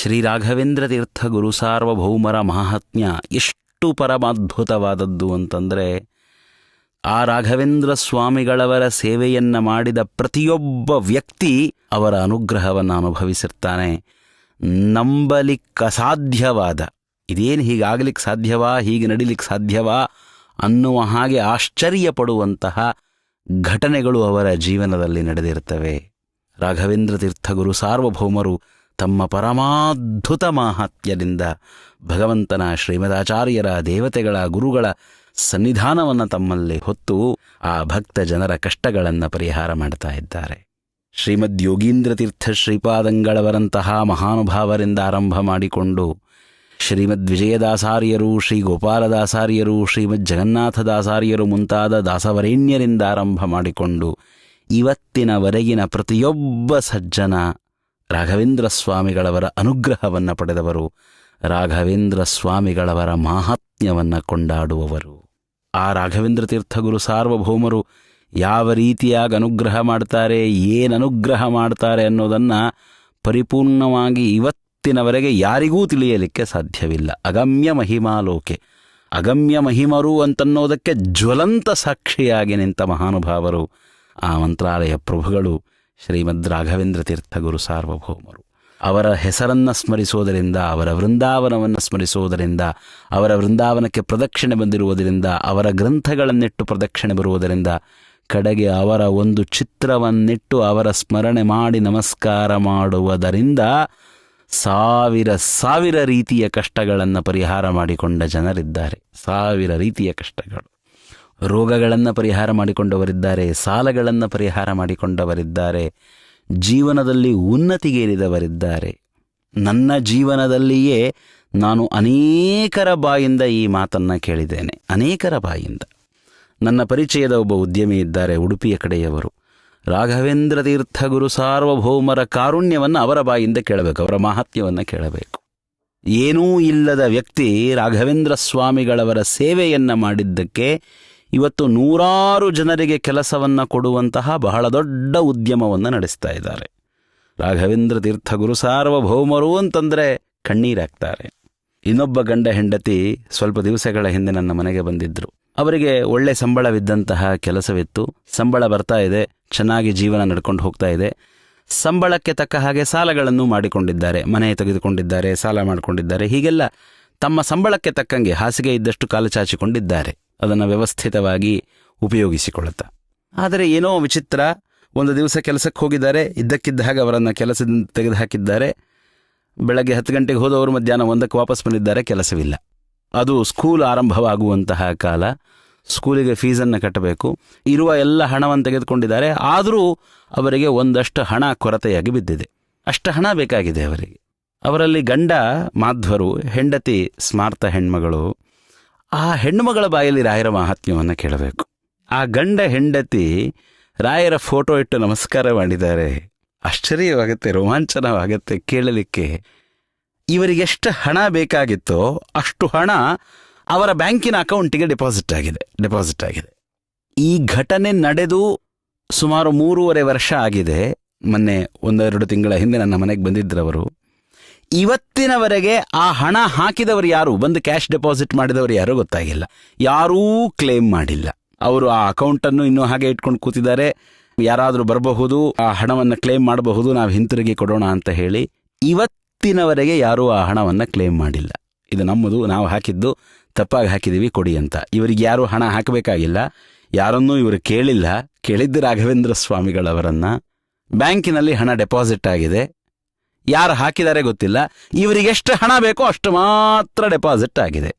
ಶ್ರೀ ರಾಘವೇಂದ್ರ ತೀರ್ಥ ಗುರು ಸಾರ್ವಭೌಮರ ಮಾಹಾತ್ಮ್ಯ ಎಷ್ಟು ಪರಮಾದ್ಭುತವಾದದ್ದು ಅಂತಂದರೆ, ಆ ರಾಘವೇಂದ್ರ ಸ್ವಾಮಿಗಳವರ ಸೇವೆಯನ್ನು ಮಾಡಿದ ಪ್ರತಿಯೊಬ್ಬ ವ್ಯಕ್ತಿ ಅವರ ಅನುಗ್ರಹವನ್ನು ಅನುಭವಿಸಿರ್ತಾನೆ. ನಂಬಲಿಕ್ಕಸಾಧ್ಯವಾದ, ಇದೇನು ಹೀಗಾಗಲಿಕ್ಕೆ ಸಾಧ್ಯವಾ, ಹೀಗೆ ನಡಿಲಿಕ್ಕೆ ಸಾಧ್ಯವಾ ಅನ್ನುವ ಹಾಗೆ ಆಶ್ಚರ್ಯಪಡುವಂತಹ ಘಟನೆಗಳು ಅವರ ಜೀವನದಲ್ಲಿ ನಡೆದಿರ್ತವೆ. ರಾಘವೇಂದ್ರ ತೀರ್ಥ ಗುರು ಸಾರ್ವಭೌಮರು ತಮ್ಮ ಪರಮಾದ್ಭುತ ಮಾಹಾತ್ಮ್ಯದಿಂದ ಭಗವಂತನ ಶ್ರೀಮದಾಚಾರ್ಯರ ದೇವತೆಗಳ ಗುರುಗಳ ಸನ್ನಿಧಾನವನ್ನು ತಮ್ಮಲ್ಲಿ ಹೊತ್ತು ಆ ಭಕ್ತ ಜನರ ಕಷ್ಟಗಳನ್ನು ಪರಿಹಾರ ಮಾಡ್ತಾ ಇದ್ದಾರೆ. ಶ್ರೀಮದ್ ಯೋಗೀಂದ್ರ ತೀರ್ಥ ಶ್ರೀಪಾದಂಗಳವರಂತಹ ಮಹಾನುಭಾವರಿಂದ ಆರಂಭ ಮಾಡಿಕೊಂಡು ಶ್ರೀಮದ್ ವಿಜಯದಾಸಾರ್ಯರು, ಶ್ರೀ ಗೋಪಾಲದಾಸಾರ್ಯರು, ಶ್ರೀಮದ್ ಜಗನ್ನಾಥದಾಸಾರ್ಯರು ಮುಂತಾದ ದಾಸವರೇಣ್ಯರಿಂದ ಆರಂಭ ಮಾಡಿಕೊಂಡು ಇವತ್ತಿನವರೆಗಿನ ಪ್ರತಿಯೊಬ್ಬ ಸಜ್ಜನ ರಾಘವೇಂದ್ರ ಸ್ವಾಮಿಗಳವರ ಅನುಗ್ರಹವನ್ನು ಪಡೆದವರು, ರಾಘವೇಂದ್ರ ಸ್ವಾಮಿಗಳವರ ಮಾಹಾತ್ಮ್ಯವನ್ನು ಕೊಂಡಾಡುವವರು. ಆ ರಾಘವೇಂದ್ರ ತೀರ್ಥಗುರು ಸಾರ್ವಭೌಮರು ಯಾವ ರೀತಿಯಾಗಿ ಅನುಗ್ರಹ ಮಾಡ್ತಾರೆ, ಏನು ಅನುಗ್ರಹ ಮಾಡ್ತಾರೆ ಅನ್ನೋದನ್ನು ಪರಿಪೂರ್ಣವಾಗಿ ಇವತ್ತಿನವರೆಗೆ ಯಾರಿಗೂ ತಿಳಿಯಲಿಕ್ಕೆ ಸಾಧ್ಯವಿಲ್ಲ. ಅಗಮ್ಯ ಮಹಿಮಾಲೋಕೆ, ಅಗಮ್ಯ ಮಹಿಮರು ಅಂತನ್ನೋದಕ್ಕೆ ಜ್ವಲಂತ ಸಾಕ್ಷಿಯಾಗಿ ನಿಂತ ಮಹಾನುಭಾವರು ಆ ಮಂತ್ರಾಲಯ ಪ್ರಭುಗಳು ಶ್ರೀಮದ್ ರಾಘವೇಂದ್ರ ತೀರ್ಥ ಗುರು ಸಾರ್ವಭೌಮರು. ಅವರ ಹೆಸರನ್ನು ಸ್ಮರಿಸೋದರಿಂದ, ಅವರ ವೃಂದಾವನವನ್ನು ಸ್ಮರಿಸೋದರಿಂದ, ಅವರ ವೃಂದಾವನಕ್ಕೆ ಪ್ರದಕ್ಷಿಣೆ ಬಂದಿರುವುದರಿಂದ, ಅವರ ಗ್ರಂಥಗಳನ್ನಿಟ್ಟು ಪ್ರದಕ್ಷಿಣೆ ಬರುವುದರಿಂದ, ಕಡೆಗೆ ಅವರ ಒಂದು ಚಿತ್ರವನ್ನಿಟ್ಟು ಅವರ ಸ್ಮರಣೆ ಮಾಡಿ ನಮಸ್ಕಾರ ಮಾಡುವುದರಿಂದ ಸಾವಿರ ಸಾವಿರ ರೀತಿಯ ಕಷ್ಟಗಳನ್ನು ಪರಿಹಾರ ಮಾಡಿಕೊಂಡ ಜನರಿದ್ದಾರೆ. ಸಾವಿರ ರೀತಿಯ ಕಷ್ಟಗಳು, ರೋಗಗಳನ್ನು ಪರಿಹಾರ ಮಾಡಿಕೊಂಡವರಿದ್ದಾರೆ, ಸಾಲಗಳನ್ನು ಪರಿಹಾರ ಮಾಡಿಕೊಂಡವರಿದ್ದಾರೆ, ಜೀವನದಲ್ಲಿ ಉನ್ನತಿಗೇರಿದವರಿದ್ದಾರೆ. ನನ್ನ ಜೀವನದಲ್ಲಿಯೇ ನಾನು ಅನೇಕರ ಬಾಯಿಂದ ಈ ಮಾತನ್ನು ಕೇಳಿದ್ದೇನೆ, ಅನೇಕರ ಬಾಯಿಂದ. ನನ್ನ ಪರಿಚಯದ ಒಬ್ಬ ಉದ್ಯಮಿ ಇದ್ದಾರೆ, ಉಡುಪಿಯ ಕಡೆಯವರು. ರಾಘವೇಂದ್ರ ತೀರ್ಥ ಗುರು ಸಾರ್ವಭೌಮರ ಕಾರುಣ್ಯವನ್ನು ಅವರ ಬಾಯಿಂದ ಕೇಳಬೇಕು, ಅವರ ಮಾಹಾತ್ಮ್ಯವನ್ನು ಕೇಳಬೇಕು. ಏನೂ ಇಲ್ಲದ ವ್ಯಕ್ತಿ ರಾಘವೇಂದ್ರ ಸ್ವಾಮಿಗಳವರ ಸೇವೆಯನ್ನು ಮಾಡಿದ್ದಕ್ಕೆ ಇವತ್ತು ನೂರಾರು ಜನರಿಗೆ ಕೆಲಸವನ್ನು ಕೊಡುವಂತಹ ಬಹಳ ದೊಡ್ಡ ಉದ್ಯಮವನ್ನು ನಡೆಸ್ತಾ ಇದ್ದಾರೆ. ರಾಘವೇಂದ್ರ ತೀರ್ಥ ಗುರು ಸಾರ್ವಭೌಮರು ಅಂತಂದರೆ ಕಣ್ಣೀರಾಗ್ತಾರೆ. ಇನ್ನೊಬ್ಬ ಗಂಡ ಹೆಂಡತಿ ಸ್ವಲ್ಪ ದಿವಸಗಳ ಹಿಂದೆ ನನ್ನ ಮನೆಗೆ ಬಂದಿದ್ದರು. ಅವರಿಗೆ ಒಳ್ಳೆ ಸಂಬಳವಿದ್ದಂತಹ ಕೆಲಸವಿತ್ತು, ಸಂಬಳ ಬರ್ತಾ ಇದೆ, ಚೆನ್ನಾಗಿ ಜೀವನ ನಡ್ಕೊಂಡು ಹೋಗ್ತಾ ಇದೆ. ಸಂಬಳಕ್ಕೆ ತಕ್ಕ ಹಾಗೆ ಸಾಲಗಳನ್ನು ಮಾಡಿಕೊಂಡಿದ್ದಾರೆ, ಮನೆ ತೆಗೆದುಕೊಂಡಿದ್ದಾರೆ, ಸಾಲ ಮಾಡಿಕೊಂಡಿದ್ದಾರೆ. ಹೀಗೆಲ್ಲ ತಮ್ಮ ಸಂಬಳಕ್ಕೆ ತಕ್ಕಂಗೆ ಹಾಸಿಗೆ ಇದ್ದಷ್ಟು ಕಾಲು ಚಾಚಿಕೊಂಡಿದ್ದಾರೆ, ಅದನ್ನು ವ್ಯವಸ್ಥಿತವಾಗಿ ಉಪಯೋಗಿಸಿಕೊಳ್ಳುತ್ತಾ. ಆದರೆ ಏನೋ ವಿಚಿತ್ರ, ಒಂದು ದಿವಸ ಕೆಲಸಕ್ಕೆ ಹೋಗಿದ್ದಾರೆ, ಇದ್ದಕ್ಕಿದ್ದ ಹಾಗೆ ಅವರನ್ನು ಕೆಲಸದಿಂದ ತೆಗೆದುಹಾಕಿದ್ದಾರೆ. ಬೆಳಗ್ಗೆ 10 ಗಂಟೆಗೆ ಹೋದವರು ಮಧ್ಯಾಹ್ನ 1ಕ್ಕೆ ವಾಪಸ್ ಬಂದಿದ್ದಾರೆ, ಕೆಲಸವಿಲ್ಲ. ಅದು ಸ್ಕೂಲ್ ಆರಂಭವಾಗುವಂತಹ ಕಾಲ, ಸ್ಕೂಲಿಗೆ ಫೀಸನ್ನು ಕಟ್ಟಬೇಕು. ಇರುವ ಎಲ್ಲ ಹಣವನ್ನು ತೆಗೆದುಕೊಂಡಿದ್ದಾರೆ, ಆದರೂ ಅವರಿಗೆ ಒಂದಷ್ಟು ಹಣ ಕೊರತೆಯಾಗಿ ಬಿದ್ದಿದೆ. ಅಷ್ಟು ಹಣ ಬೇಕಾಗಿದೆ ಅವರಿಗೆ. ಅವರಲ್ಲಿ ಗಂಡ ಮಾಧ್ವರು, ಹೆಂಡತಿ ಸ್ಮಾರ್ತ ಹೆಣ್ಮಗಳು. ಆ ಹೆಣ್ಣುಮಗಳ ಬಾಯಲ್ಲಿ ರಾಯರ ಮಹಾತ್ಮ್ಯವನ್ನು ಕೇಳಬೇಕು. ಆ ಗಂಡ ಹೆಂಡತಿ ರಾಯರ ಫೋಟೋ ಇಟ್ಟು ನಮಸ್ಕಾರ ಮಾಡಿದ್ದಾರೆ. ಆಶ್ಚರ್ಯವಾಗುತ್ತೆ, ರೋಮಾಂಚನವಾಗುತ್ತೆ ಕೇಳಲಿಕ್ಕೆ. ಇವರಿಗೆಷ್ಟು ಹಣ ಬೇಕಾಗಿತ್ತೋ ಅಷ್ಟು ಹಣ ಅವರ ಬ್ಯಾಂಕಿನ ಅಕೌಂಟಿಗೆ ಡೆಪಾಸಿಟ್ ಆಗಿದೆ. ಈ ಘಟನೆ ನಡೆದು ಸುಮಾರು 3.5 ವರ್ಷ ಆಗಿದೆ. ಮೊನ್ನೆ 1-2 ತಿಂಗಳ ಹಿಂದೆ ನನ್ನ ಮನೆಗೆ ಬಂದಿದ್ದರವರು. ಇವತ್ತಿನವರೆಗೆ ಆ ಹಣ ಹಾಕಿದವರು ಯಾರು, ಬಂದು ಕ್ಯಾಶ್ ಡೆಪಾಸಿಟ್ ಮಾಡಿದವರು ಯಾರೂ ಗೊತ್ತಾಗಿಲ್ಲ, ಯಾರೂ ಕ್ಲೇಮ್ ಮಾಡಿಲ್ಲ. ಅವರು ಆ ಅಕೌಂಟನ್ನು ಇನ್ನೂ ಹಾಗೆ ಇಟ್ಕೊಂಡು ಕೂತಿದ್ದಾರೆ. ಯಾರಾದರೂ ಬರಬಹುದು, ಆ ಹಣವನ್ನು ಕ್ಲೇಮ್ ಮಾಡಬಹುದು, ನಾವು ಹಿಂತಿರುಗಿ ಕೊಡೋಣ ಅಂತ ಹೇಳಿ. ಇವತ್ತಿನವರೆಗೆ ಯಾರೂ ಆ ಹಣವನ್ನು ಕ್ಲೇಮ್ ಮಾಡಿಲ್ಲ. ಇದು ನಮ್ಮದು, ನಾವು ಹಾಕಿದ್ದು, ತಪ್ಪಾಗಿ ಹಾಕಿದ್ದೀವಿ, ಕೊಡಿ ಅಂತ. ಇವರಿಗೆ ಯಾರೂ ಹಣ ಹಾಕಬೇಕಾಗಿಲ್ಲ, ಯಾರನ್ನೂ ಇವರು ಕೇಳಿಲ್ಲ. ಕೇಳಿದ್ದು ರಾಘವೇಂದ್ರ ಸ್ವಾಮಿಗಳವರನ್ನು. ಬ್ಯಾಂಕಿನಲ್ಲಿ ಹಣ ಡೆಪಾಸಿಟ್ ಆಗಿದೆ, ಯಾರು ಹಾಕಿದ್ದಾರೆ ಗೊತ್ತಿಲ್ಲ. ಇವರಿಗೆಷ್ಟು ಹಣ ಬೇಕೋ ಅಷ್ಟು ಮಾತ್ರ ಡೆಪಾಸಿಟ್ ಆಗಿದೆ.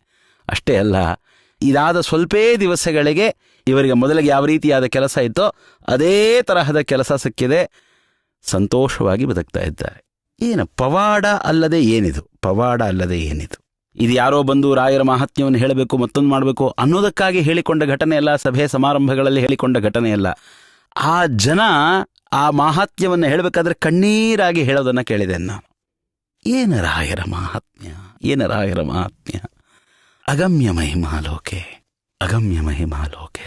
ಅಷ್ಟೇ ಅಲ್ಲ, ಇದಾದ ಸ್ವಲ್ಪೇ ದಿವಸಗಳಿಗೆ ಇವರಿಗೆ ಮೊದಲಿಗೆ ಯಾವ ರೀತಿಯಾದ ಕೆಲಸ ಇತ್ತೋ ಅದೇ ತರಹದ ಕೆಲಸ ಸಿಕ್ಕಿದೆ. ಸಂತೋಷವಾಗಿ ಬದುಕ್ತಾ ಇದ್ದಾರೆ. ಏನು ಪವಾಡ ಅಲ್ಲದೆ ಏನಿದು, ಪವಾಡ ಅಲ್ಲದೆ ಏನಿದು. ಇದು ಯಾರೋ ಬಂದು ರಾಯರ ಮಹಾತ್ಮ್ಯವನ್ನು ಹೇಳಬೇಕು, ಮತ್ತೊಂದು ಮಾಡಬೇಕು ಅನ್ನೋದಕ್ಕಾಗಿ ಹೇಳಿಕೊಂಡ ಘಟನೆಯಲ್ಲ, ಸಭೆ ಸಮಾರಂಭಗಳಲ್ಲಿ ಹೇಳಿಕೊಂಡ ಘಟನೆಯಲ್ಲ. ಆ ಜನ ಆ ಮಾಹಾತ್ಮ್ಯವನ್ನು ಹೇಳಬೇಕಾದ್ರೆ ಕಣ್ಣೀರಾಗಿ ಹೇಳೋದನ್ನು ಕೇಳಿದೆ ನಾನು. ಏನು ರಾಯರ ಮಹಾತ್ಮ್ಯ, ಏನು ರಾಯರ ಮಹಾತ್ಮ್ಯ. ಅಗಮ್ಯ ಮಹಿಮಾಲೋಕೆ, ಅಗಮ್ಯ ಮಹಿಮಾಲೋಕೆ.